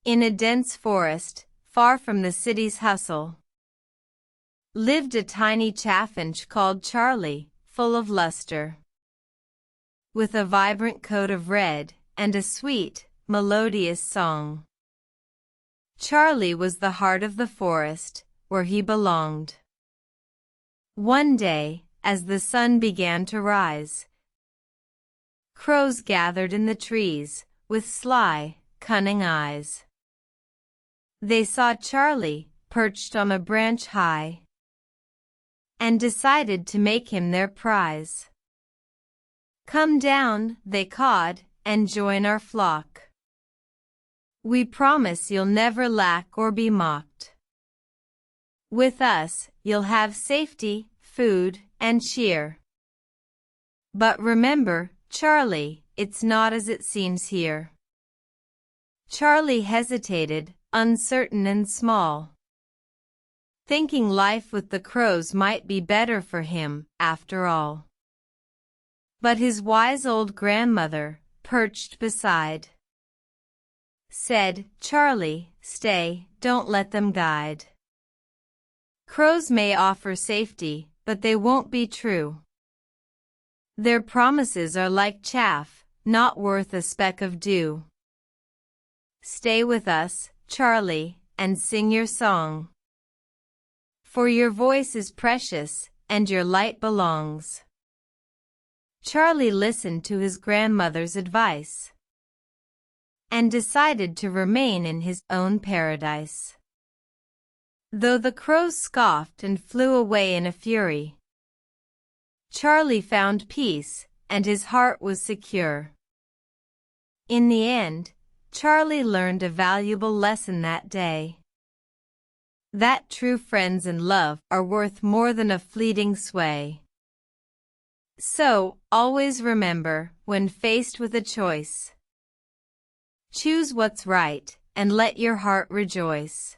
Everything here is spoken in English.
In a dense forest, far from the city's hustle, lived a tiny chaffinch called Charlie, full of lustre. With a vibrant coat of red and a sweet, melodious song. Charlie was the heart of the forest, where he belonged. One day, as the sun began to rise, crows gathered in the trees, with sly, cunning eyes. They saw Charlie, perched on a branch high, and decided to make him their prize. "Come down," they cawed, "and join our flock. We promise you'll never lack or be mocked. With us, you'll have safety, food, and cheer. But remember, Charlie, it's not as it seems here." Charlie hesitated, uncertain and small, thinking life with the crows might be better for him, after all. But his wise old grandmother, perched beside, said, "Charlie, stay, don't let them guide. Crows may offer safety, but they won't be true. Their promises are like chaff, not worth a speck of dew. Stay with us, Charlie, and sing your song. For your voice is precious, and your light belongs." Charlie listened to his grandmother's advice and decided to remain in his own paradise. Though the crows scoffed and flew away in a fury, Charlie found peace, and his heart was secure. In the end, Charlie learned a valuable lesson that day. That true friends and love are worth more than a fleeting sway. So, always remember, when faced with a choice, choose what's right, and let your heart rejoice.